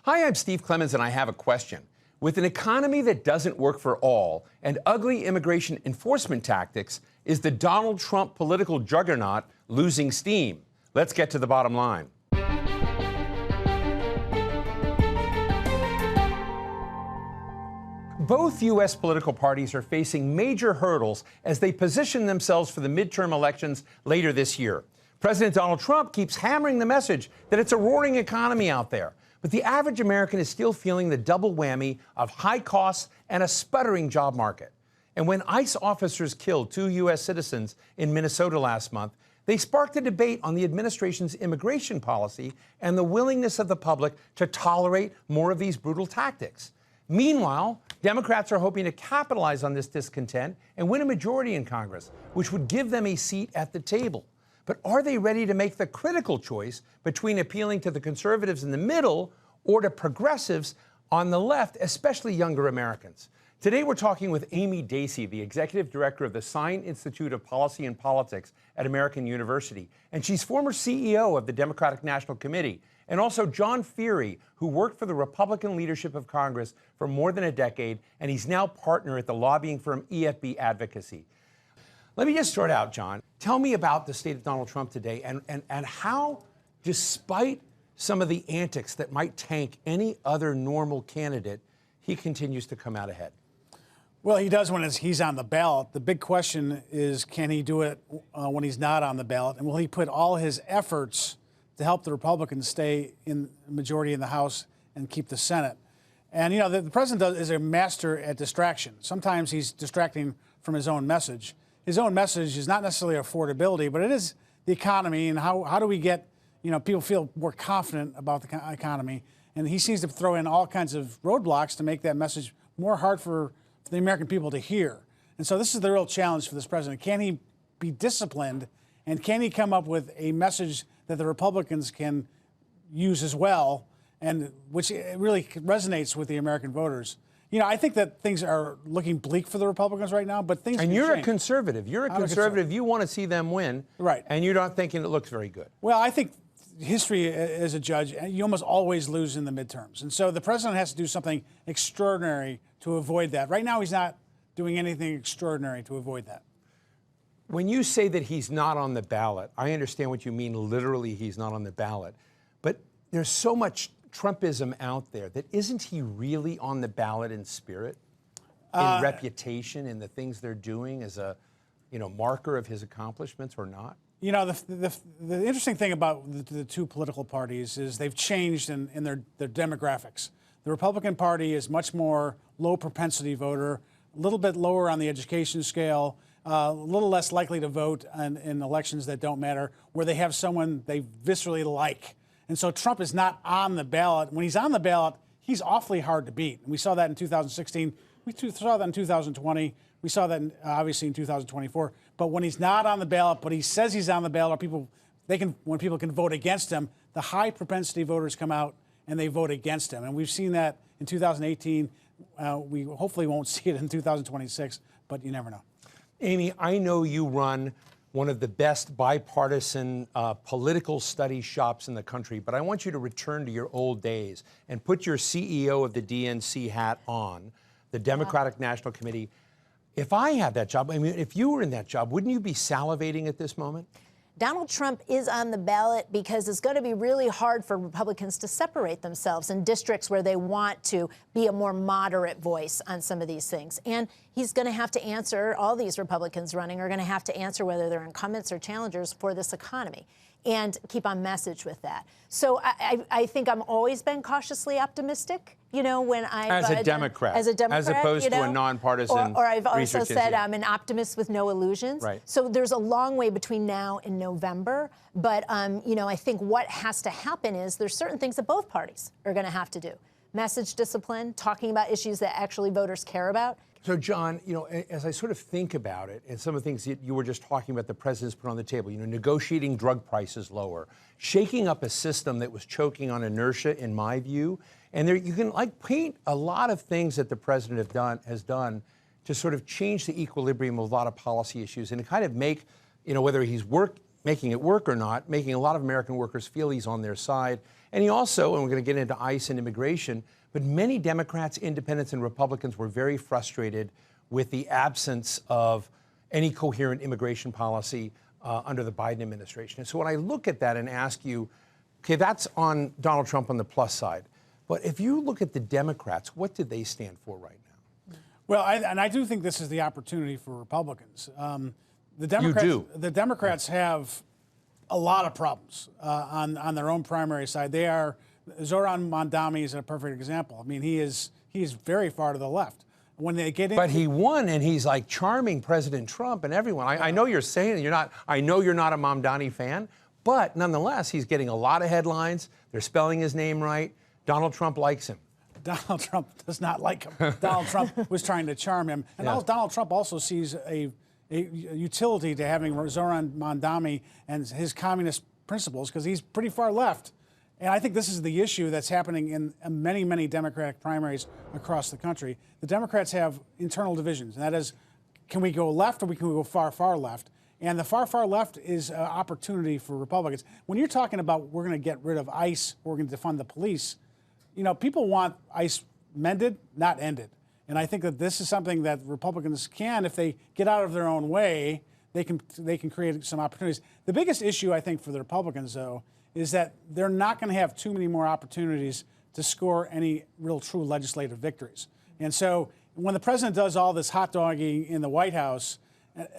Hi, I'm Steve Clemons, and I have a question. With an economy that doesn't work for all and ugly immigration enforcement tactics, is the Donald Trump political juggernaut losing steam? Let's get to the bottom line. Both U.S. political parties are facing major hurdles as they position themselves for the midterm elections later this year. President Donald Trump keeps hammering the message that it's a roaring economy out there. But the average American is still feeling the double whammy of high costs and a sputtering job market. And when ICE officers killed 2 U.S. citizens in Minnesota last month, they sparked a debate on the administration's immigration policy and the willingness of the public to tolerate more of these brutal tactics. Meanwhile, Democrats are hoping to capitalize on this discontent and win a majority in Congress, which would give them a seat at the table. But are they ready to make the critical choice between appealing to the conservatives in the middle or to progressives on the left, especially younger Americans? Today, we're talking with Amy Dacey, the executive director of the Sine Institute of Policy and Politics at American University. And she's former CEO of the Democratic National Committee. And also John Feehery, who worked for the Republican leadership of Congress for more than a decade, and he's now partner at the lobbying firm EFB Advocacy. Let me just start out, John. Tell me about the state of Donald Trump today and how, despite some of the antics that might tank any other normal candidate, he continues to come out ahead. Well, he does when he's on the ballot. The big question is, can he do it when he's not on the ballot? And will he put all his efforts to help the Republicans stay in majority in the House and keep the Senate? And, you know, the president is a master at distraction. Sometimes he's distracting from his own message. His own message is not necessarily affordability, but it is the economy and how do we get, you know, people feel more confident about the economy. And he seems to throw in all kinds of roadblocks to make that message more hard for the American people to hear. And so this is the real challenge for this president. Can he be disciplined, and can he come up with a message that the Republicans can use as well, and which really resonates with the American voters? You know, I think that things are looking bleak for the Republicans right now, but things. And you're change. a conservative. You're a conservative. You want to see them win. Right. And you're not thinking it looks very good. Well, I think history as a judge, you almost always lose in the midterms. And so the president has to do something extraordinary to avoid that. Right now, he's not doing anything extraordinary to avoid that. When you say that he's not on the ballot, I understand what you mean. Literally, he's not on the ballot. But there's so much Trumpism out there that isn't he really on the ballot in spirit, in reputation, in the things they're doing as a, you know, marker of his accomplishments or not? You know, the interesting thing about the two political parties is they've changed in their demographics. The Republican Party is much more low propensity voter, a little bit lower on the education scale, a little less likely to vote in elections that don't matter, where they have someone they viscerally like. And so Trump is not on the ballot. When he's on the ballot, he's awfully hard to beat. And we saw that in 2016. We saw that in 2020. We saw that obviously in 2024. But when he's not on the ballot, but he says he's on the ballot, when people can vote against him, the high propensity voters come out and they vote against him. And we've seen that in 2018. We hopefully won't see it in 2026, but you never know. Amy, I know you run one of the best bipartisan political study shops in the country, but I want you to return to your old days and put your CEO of the DNC hat on, the Democratic National Committee. If I had that job, I mean, if you were in that job, wouldn't you be salivating at this moment? Donald Trump is on the ballot because it's going to be really hard for Republicans to separate themselves in districts where they want to be a more moderate voice on some of these things. And he's going to have to answer, all these Republicans running are going to have to answer whether they're incumbents or challengers for this economy and keep on message with that. So I think I've always been cautiously optimistic, you know, when As a Democrat, as opposed to a nonpartisan. Or I've also said I'm an optimist with no illusions. Right. So there's a long way between now and November. But, you know, I think what has to happen is there's certain things that both parties are going to have to do. Message discipline, talking about issues that actually voters care about. So, John, you know, as I sort of think about it, and some of the things that you were just talking about the president's put on the table, you know, negotiating drug prices lower, shaking up a system that was choking on inertia, in my view. And there, you can, like, paint a lot of things that the president has done to sort of change the equilibrium of a lot of policy issues and to kind of make, you know, whether he's making it work or not, making a lot of American workers feel he's on their side And he also, and we're going to get into ICE and immigration, but many Democrats, independents, and Republicans were very frustrated with the absence of any coherent immigration policy under the Biden administration. And so when I look at that and ask you, okay, that's on Donald Trump on the plus side. But if you look at the Democrats, what do they stand for right now? Well, I do think this is the opportunity for Republicans. The Democrats have a lot of problems on their own primary side. Zoran Mondami is a perfect example. I mean, he is very far to the left. When they get in, but he won, and he's like charming President Trump and everyone. I know you're saying you're not. I know you're not a Mamdani fan, but nonetheless, he's getting a lot of headlines. They're spelling his name right. Donald Trump likes him. Donald Trump does not like him. Donald Trump was trying to charm him, and Donald Trump also sees a utility to having Zoran Mondami and his communist principles because he's pretty far left. And I think this is the issue that's happening in many, many Democratic primaries across the country. The Democrats have internal divisions, and that is, can we go left or can we go far, far left? And the far, far left is an opportunity for Republicans. When you're talking about we're going to get rid of ICE, we're going to defund the police, you know, people want ICE mended, not ended. And I think that this is something that Republicans can, if they get out of their own way, they can create some opportunities. The biggest issue, I think, for the Republicans, though, is that they're not going to have too many more opportunities to score any real true legislative victories. And so when the president does all this hot dogging in the White House,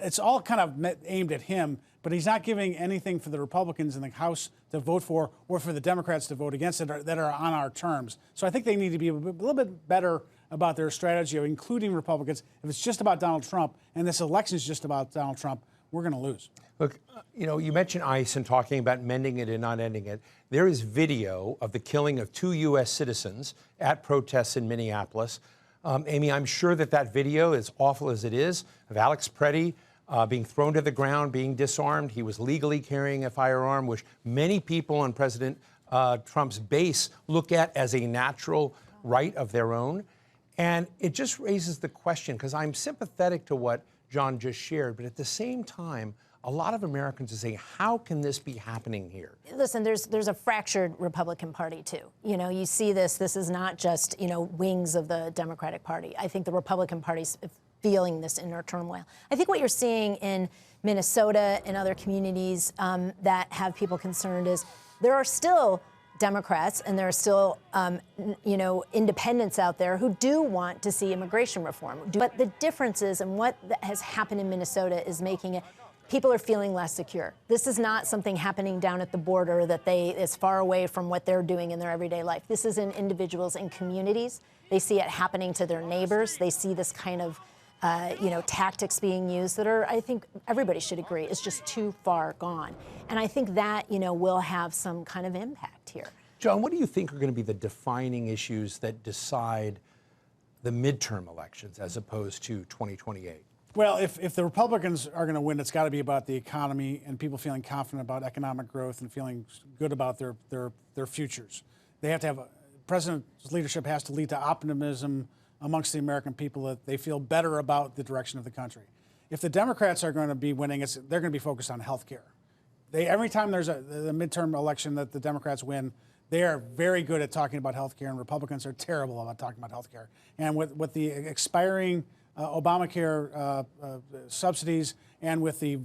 it's all kind of aimed at him, but he's not giving anything for the Republicans in the House to vote for or for the Democrats to vote against that are on our terms. So I think they need to be a little bit better about their strategy of including Republicans. If it's just about Donald Trump and this election is just about Donald Trump, we're going to lose. Look, you know, you mentioned ICE and talking about mending it and not ending it. There is video of the killing of 2 U.S. citizens at protests in Minneapolis. Amy, I'm sure that video, as awful as it is, of Alex Preddy being thrown to the ground, being disarmed. He was legally carrying a firearm, which many people on President Trump's base look at as a natural right of their own. And it just raises the question, because I'm sympathetic to what John just shared, but at the same time, a lot of Americans are saying, how can this be happening here? Listen, there's a fractured Republican Party, too. You know, you see this is not just, you know, wings of the Democratic Party. I think the Republican Party's feeling this inner turmoil. I think what you're seeing in Minnesota and other communities that have people concerned is there are still Democrats and there are still, you know, independents out there who do want to see immigration reform. But the differences and what has happened in Minnesota is making it, people are feeling less secure. This is not something happening down at the border that is far away from what they're doing in their everyday life. This is in individuals in communities. They see it happening to their neighbors. They see this kind of, you know, tactics being used that are, I think everybody should agree, is just too far gone. And I think that, you know, will have some kind of impact here. John, what do you think are going to be the defining issues that decide the midterm elections as opposed to 2028? Well, if the Republicans are going to win, it's got to be about the economy and people feeling confident about economic growth and feeling good about their futures. They have to have, President's leadership has to lead to optimism amongst the American people that they feel better about the direction of the country. If the Democrats are going to be winning, they're going to be focused on health care. Every time there's the midterm election that the Democrats win, they are very good at talking about health care, and Republicans are terrible about talking about health care. And with the expiring Obamacare subsidies and with the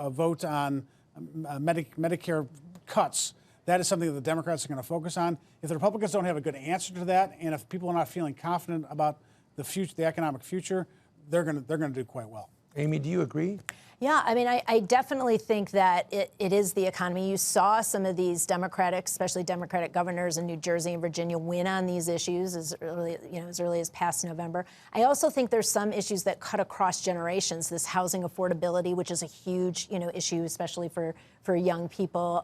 vote on Medicare cuts, that is something that the Democrats are going to focus on. If the Republicans don't have a good answer to that, and if people are not feeling confident about the future, the economic future, they're going to do quite well. Amy, do you agree? Yeah, I mean, I definitely think that it is the economy. You saw some of these Democratic, especially Democratic governors in New Jersey and Virginia win on these issues as early as past November. I also think there's some issues that cut across generations. This housing affordability, which is a huge, you know, issue, especially for young people.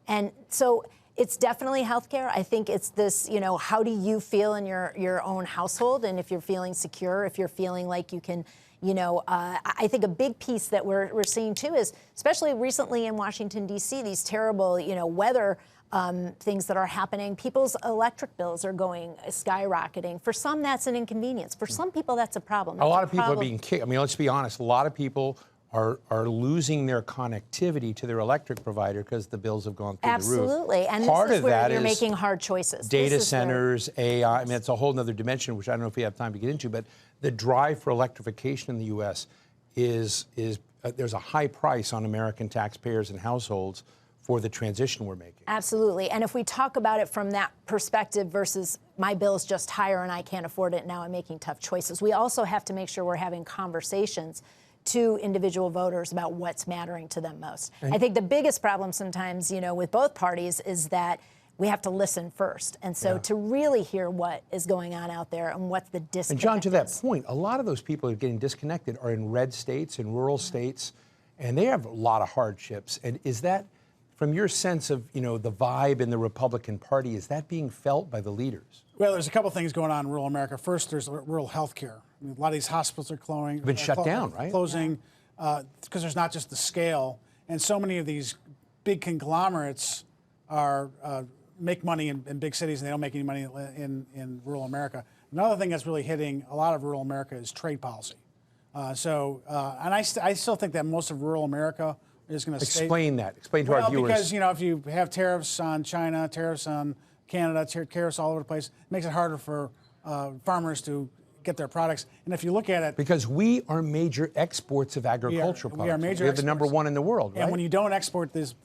And so it's definitely healthcare. I think it's this, you know, how do you feel in your own household, and if you're feeling secure, if you're feeling like you can. You know, I think a big piece that we're seeing, too, is especially recently in Washington, D.C., these terrible, you know, weather things that are happening. People's electric bills are going skyrocketing. For some, that's an inconvenience. For some people, that's a problem. A lot of people are being kicked. I mean, let's be honest. A lot of people are losing their connectivity to their electric provider because the bills have gone through the roof. Absolutely. And Part this is of where that you're is making hard choices. Data This is where- centers, AI. I mean, it's a whole other dimension, which I don't know if we have time to get into. But the drive for electrification in the U.S. is there's a high price on American taxpayers and households for the transition we're making. Absolutely. And if we talk about it from that perspective versus my bill's just higher and I can't afford it, now I'm making tough choices, we also have to make sure we're having conversations to individual voters about what's mattering to them most. I think the biggest problem sometimes, with both parties is that we have to listen first. And so to really hear what is going on out there and what the disconnect And John, to that is. point, a lot of those people who are getting disconnected are in red states, in rural states, and they have a lot of hardships. And is that, from your sense of, the vibe in the Republican Party, is that being felt by the leaders? Well, there's a couple things going on in rural America. First, there's rural health care. A lot of these hospitals are Been shut down, right? Closing, because there's not just the scale. And so many of these big conglomerates are make money in big cities, and they don't make any money in rural America. Another thing that's really hitting a lot of rural America is trade policy. And I still think that most of rural America is going to stay. Explain that. Explain to our viewers. Because, if you have tariffs on China, tariffs on Canada, tariffs all over the place, it makes it harder for farmers to get their products. And if you look at it, because we are major exports of agricultural products. We are major We have the exports. number one in the world, right? And when you don't export these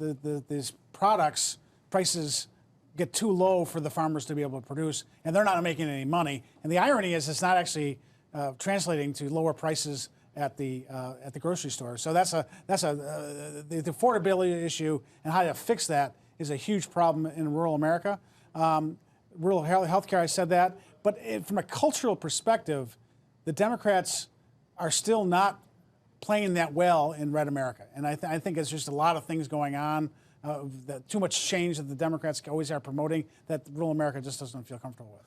products, prices get too low for the farmers to be able to produce, and they're not making any money. And the irony is, it's not actually translating to lower prices at the grocery store. So the affordability issue and how to fix that is a huge problem in rural America. Rural health care, I said that. But from a cultural perspective, the Democrats are still not playing that well in red America. And I think it's just a lot of things going on, too much change that the Democrats always are promoting that rural America just doesn't feel comfortable with.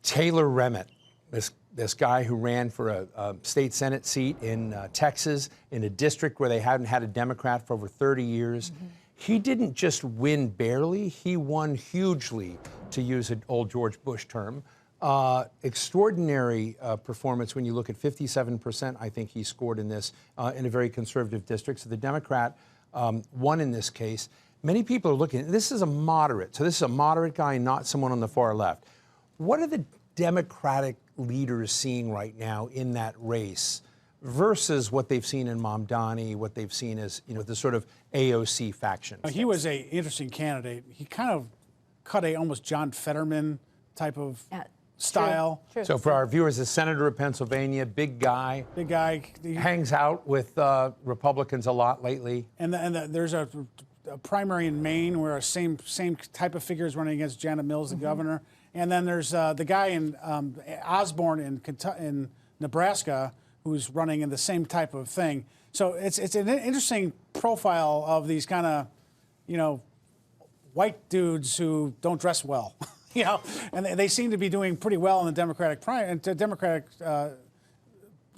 Taylor Remmett, this guy who ran for a state Senate seat in Texas, in a district where they hadn't had a Democrat for over 30 years. Mm-hmm. He didn't just win barely, he won hugely, to use an old George Bush term. Extraordinary performance when you look at 57%, I think he scored in this, in a very conservative district. So the Democrat won in this case. Many people are looking, this is a moderate. So this is a moderate guy, not someone on the far left. What are the Democratic leaders seeing right now in that race versus what they've seen in Mamdani, what they've seen as, the sort of AOC faction? He was an interesting candidate. He kind of cut a almost John Fetterman type of style. True. So for our viewers, the senator of Pennsylvania, big guy. Big guy. Hangs out with Republicans a lot lately. And there's a primary in Maine where a same type of figure is running against Janet Mills, the governor. And then there's the guy in Osborne in Nebraska who's running in the same type of thing. So it's an interesting profile of these kind of, white dudes who don't dress well, and they seem to be doing pretty well in the Democratic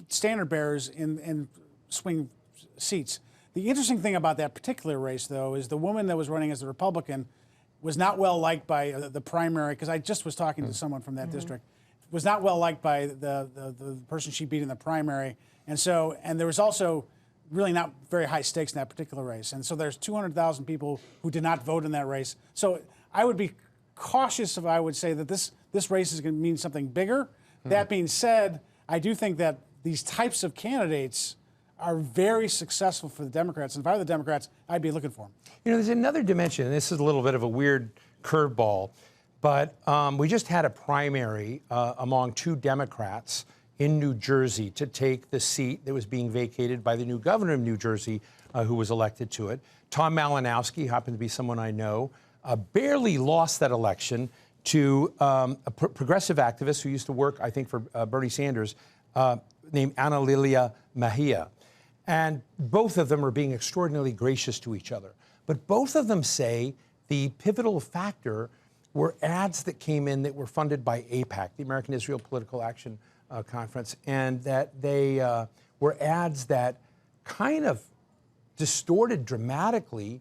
standard bearers in swing seats. The interesting thing about that particular race, though, is the woman that was running as the Republican was not well liked by the primary, because I just was talking to someone from that district, was not well liked by the person she beat in the primary. And there was also really not very high stakes in that particular race. And so there's 200,000 people who did not vote in that race. So I would be cautious if I would say that this race is going to mean something bigger. That being said, I do think that these types of candidates are very successful for the Democrats. And if I were the Democrats, I'd be looking for them. There's another dimension, and this is a little bit of a weird curveball, but we just had a primary among two Democrats in New Jersey to take the seat that was being vacated by the new governor of New Jersey, who was elected to it. Tom Malinowski, happened to be someone I know, barely lost that election to a progressive activist who used to work, I think, for Bernie Sanders, named Ana Lilia Mejia. And both of them are being extraordinarily gracious to each other. But both of them say the pivotal factor were ads that came in that were funded by AIPAC, the American Israel Political Action Conference, and that they were ads that kind of distorted dramatically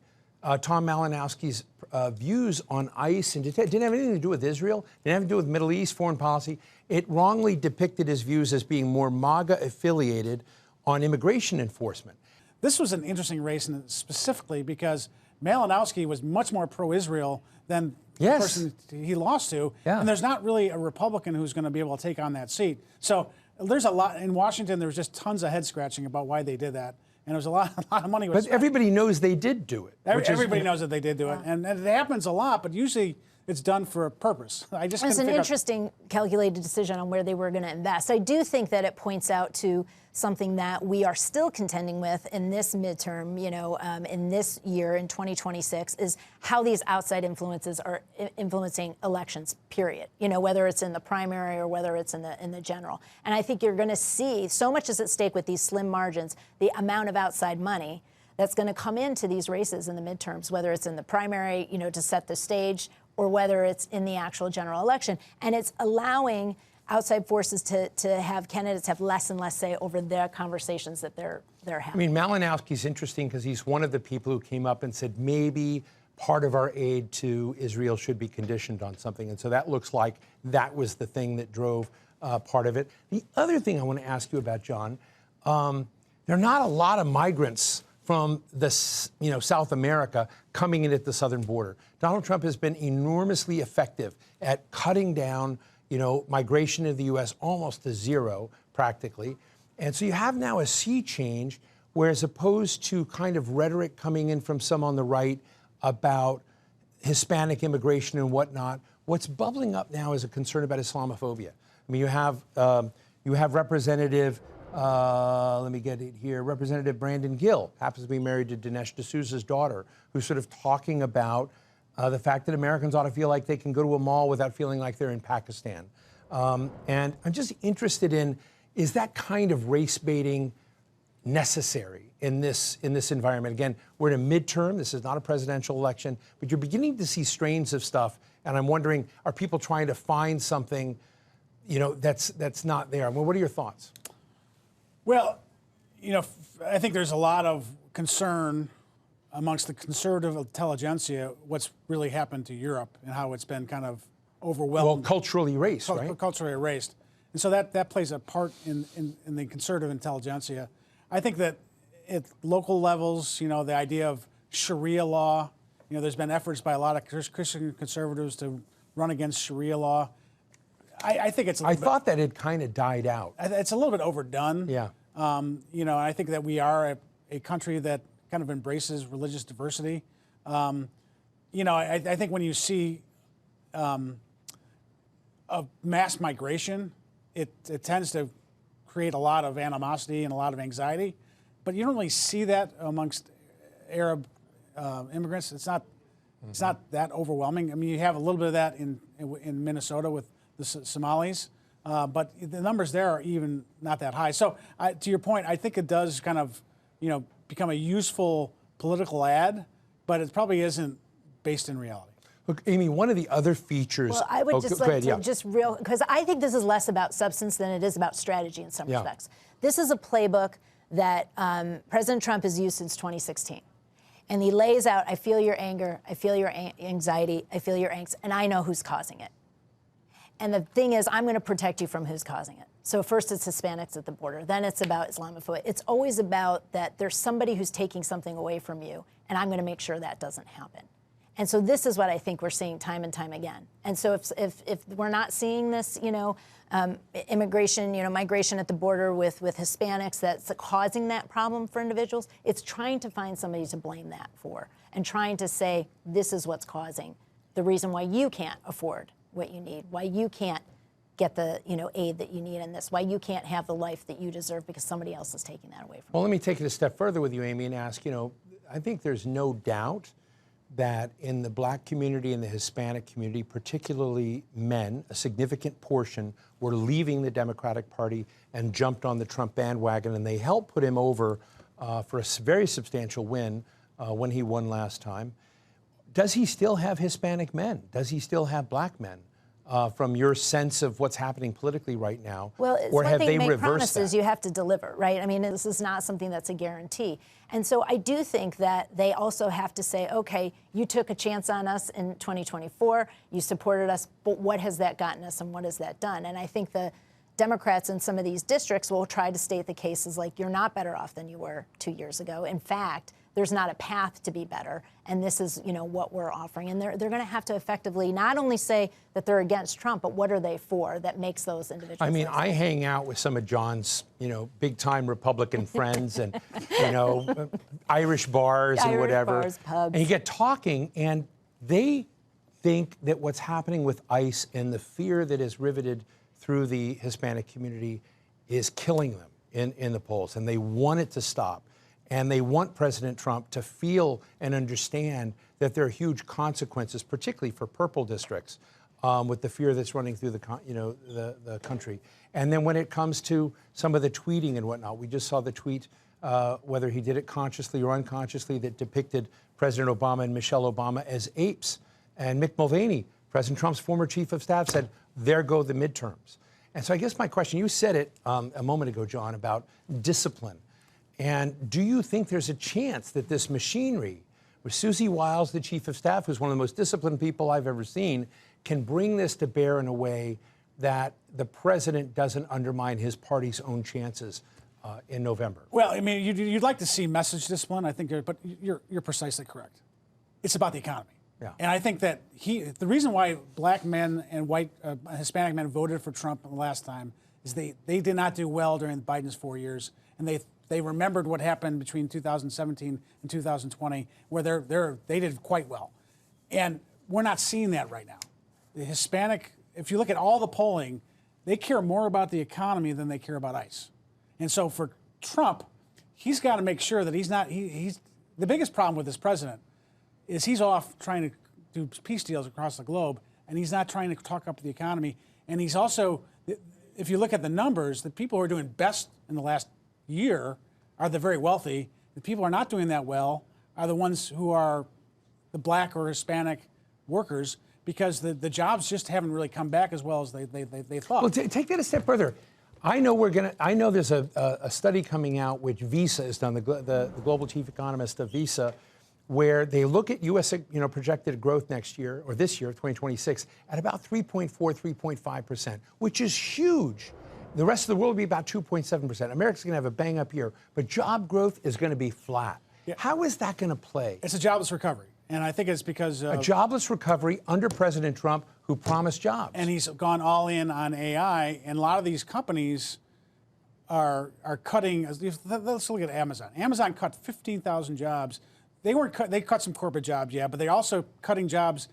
Tom Malinowski's views on ICE, and it didn't have anything to do with Israel, didn't have to do with Middle East foreign policy. It wrongly depicted his views as being more MAGA affiliated on immigration enforcement. this was an interesting race specifically because Malinowski was much more pro-Israel than the person he lost to. Yeah. And there's not really a Republican who's going to be able to take on that seat. So there's a lot in Washington. There was just tons of head scratching about why they did that. And there was a lot of money. But everybody knows they did do it. Everybody knows that they did do it. And it happens a lot, but usually it's done for a purpose. It's an interesting calculated decision on where they were going to invest. I do think that it points out to something that we are still contending with in this midterm, in this year, in 2026, is how these outside influences are influencing elections, period. Whether it's in the primary or whether it's in the general. And I think you're going to see, so much is at stake with these slim margins, the amount of outside money that's going to come into these races in the midterms, whether it's in the primary, to set the stage, or whether it's in the actual general election. And it's allowing outside forces to have candidates have less and less say over their conversations that they're having. I mean, Malinowski's interesting because he's one of the people who came up and said maybe part of our aid to Israel should be conditioned on something. And so that looks like that was the thing that drove part of it. The other thing I want to ask you about, John, there are not a lot of migrants from South America coming in at the southern border. Donald Trump has been enormously effective at cutting down, migration into the U.S. almost to zero, practically. And so you have now a sea change where, as opposed to kind of rhetoric coming in from some on the right about Hispanic immigration and whatnot, what's bubbling up now is a concern about Islamophobia. I mean, you have Representative, let me get it here, Representative Brandon Gill, happens to be married to Dinesh D'Souza's daughter, who's sort of talking about the fact that Americans ought to feel like they can go to a mall without feeling like they're in Pakistan. And I'm just interested in, is that kind of race baiting necessary in this environment? Again, we're in a midterm. This is not a presidential election, but you're beginning to see strains of stuff. And I'm wondering, are people trying to find something, that's not there? I mean, what are your thoughts? Well, I think there's a lot of concern amongst the conservative intelligentsia what's really happened to Europe and how it's been kind of overwhelmed. Well, culturally erased, right? Culturally erased. And so that plays a part in the conservative intelligentsia. I think that at local levels, the idea of Sharia law, there's been efforts by a lot of Christian conservatives to run against Sharia law. I think it's. I thought that had kind of died out. It's a little bit overdone. Yeah. I think that we are a country that kind of embraces religious diversity. I think when you see a mass migration, it tends to create a lot of animosity and a lot of anxiety. But you don't really see that amongst Arab immigrants. It's not that overwhelming. I mean, you have a little bit of that in Minnesota with the Somalis, but the numbers there are even not that high. So to your point, I think it does kind of, become a useful political ad, but it probably isn't based in reality. Look, Amy, one of the other features. Well, I would because I think this is less about substance than it is about strategy in some respects. This is a playbook that President Trump has used since 2016. And he lays out, I feel your anger, I feel your anxiety, I feel your angst, and I know who's causing it. And the thing is, I'm going to protect you from who's causing it. So first it's Hispanics at the border, then it's about Islamophobia. It's always about that there's somebody who's taking something away from you, and I'm going to make sure that doesn't happen. And so this is what I think we're seeing time and time again. And so if we're not seeing this, immigration, migration at the border with Hispanics that's causing that problem for individuals, it's trying to find somebody to blame that for and trying to say, this is what's causing the reason why you can't afford what you need, why you can't get the aid that you need in this, why you can't have the life that you deserve because somebody else is taking that away from you. Well, let me take it a step further with you, Amy, and ask, I think there's no doubt that in the black community and the Hispanic community, particularly men, a significant portion were leaving the Democratic Party and jumped on the Trump bandwagon, and they helped put him over for a very substantial win when he won last time. Does he still have Hispanic men? Does he still have black men? From your sense of what's happening politically right now, well, it's or one have thing they to make reversed promises, that? you have to deliver, right? I mean, this is not something that's a guarantee. And so I do think that they also have to say, okay, you took a chance on us in 2024, you supported us, but what has that gotten us and what has that done? And I think Democrats in some of these districts will try to state the case as like, you're not better off than you were 2 years ago. In fact, there's not a path to be better, and this is, what we're offering. And they're going to have to effectively not only say that they're against Trump, but what are they for that makes those individuals. I mean, I hang out with some of John's, big-time Republican friends and, Irish bars and whatever. Bars, pubs. And you get talking, and they think that what's happening with ICE and the fear that is riveted through the Hispanic community is killing them in the polls, and they want it to stop. And they want President Trump to feel and understand that there are huge consequences, particularly for purple districts, with the fear that's running through the country. And then when it comes to some of the tweeting and whatnot, we just saw the tweet, whether he did it consciously or unconsciously, that depicted President Obama and Michelle Obama as apes. And Mick Mulvaney, President Trump's former chief of staff, said, there go the midterms. And so I guess my question, you said it a moment ago, John, about discipline. And do you think there's a chance that this machinery, with Susie Wiles, the chief of staff, who's one of the most disciplined people I've ever seen, can bring this to bear in a way that the president doesn't undermine his party's own chances in November? Well, I mean, you'd like to see message discipline, I think, but you're precisely correct. It's about the economy. Yeah. And I think that the reason why black men and white Hispanic men voted for Trump the last time is they did not do well during Biden's 4 years, and they remembered what happened between 2017 and 2020, where they did quite well. And we're not seeing that right now. The Hispanic, if you look at all the polling, they care more about the economy than they care about ICE. And so for Trump, he's got to make sure that he's the biggest problem with this president is he's off trying to do peace deals across the globe, and he's not trying to talk up the economy. And he's also, if you look at the numbers, the people who are doing best in the last year are the very wealthy. The people who are not doing that well are the ones who are the black or Hispanic workers, because the jobs just haven't really come back as well as they thought. Well, take that a step further. I know there's a study coming out which Visa has done, the global chief economist of Visa, where they look at U.S. projected growth next year, or this year, 2026, at about 3.4, 3.5%, which is huge. The rest of the world will be about 2.7%. America's going to have a bang-up year, but job growth is going to be flat. Yeah. How is that going to play? It's a jobless recovery, and I think it's because a jobless recovery under President Trump, who promised jobs. And he's gone all in on AI, and a lot of these companies are cutting. Let's look at Amazon. Amazon cut 15,000 jobs. They cut some corporate jobs, yeah, but they're also cutting jobs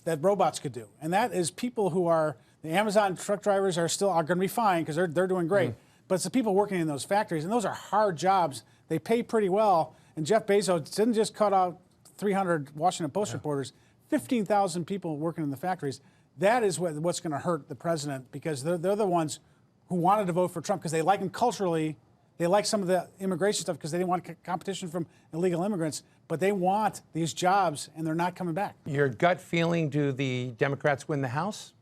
that robots could do, and that is people who are. The Amazon truck drivers are going to be fine because they're doing great. But it's the people working in those factories, and those are hard jobs. They pay pretty well. And Jeff Bezos didn't just cut out 300 Washington Post reporters, 15,000 people working in the factories. That is what's going to hurt the president, because they're the ones who wanted to vote for Trump because they like him culturally. They like some of the immigration stuff because they didn't want competition from illegal immigrants. But they want these jobs, and they're not coming back. Your gut feeling, do the Democrats win the House?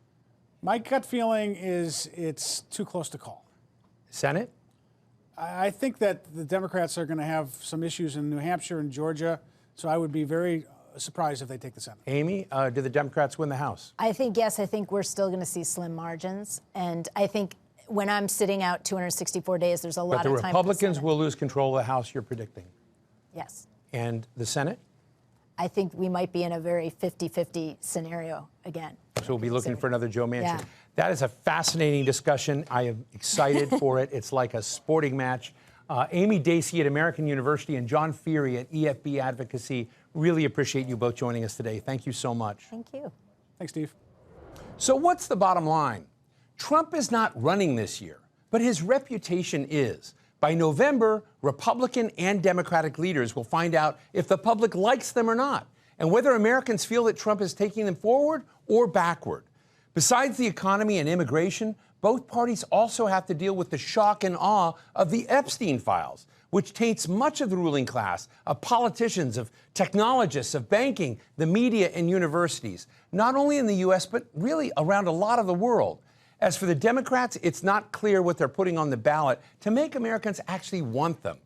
My gut feeling is it's too close to call. Senate? I think that the Democrats are going to have some issues in New Hampshire and Georgia, so I would be very surprised if they take the Senate. Amy, do the Democrats win the House? I think, yes. I think we're still going to see slim margins. And I think when I'm sitting out 264 days, there's a lot of time. But the Republicans will lose control of the House, you're predicting? Yes. And the Senate? I think we might be in a very 50-50 scenario again. So we'll be looking for another Joe Manchin. Yeah. That is a fascinating discussion. I am excited for it. It's like a sporting match. Amy Dacey at American University and John Feehery at EFB Advocacy. Really appreciate you both joining us today. Thank you so much. Thank you. Thanks, Steve. So what's the bottom line? Trump is not running this year, but his reputation is. By November, Republican and Democratic leaders will find out if the public likes them or not, and whether Americans feel that Trump is taking them forward or backward. Besides the economy and immigration, both parties also have to deal with the shock and awe of the Epstein files, which taints much of the ruling class, of politicians, of technologists, of banking, the media, and universities, not only in the U.S., but really around a lot of the world. As for the Democrats, it's not clear what they're putting on the ballot to make Americans actually want them.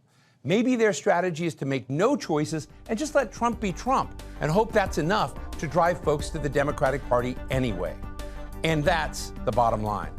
Maybe their strategy is to make no choices and just let Trump be Trump and hope that's enough to drive folks to the Democratic Party anyway. And that's the bottom line.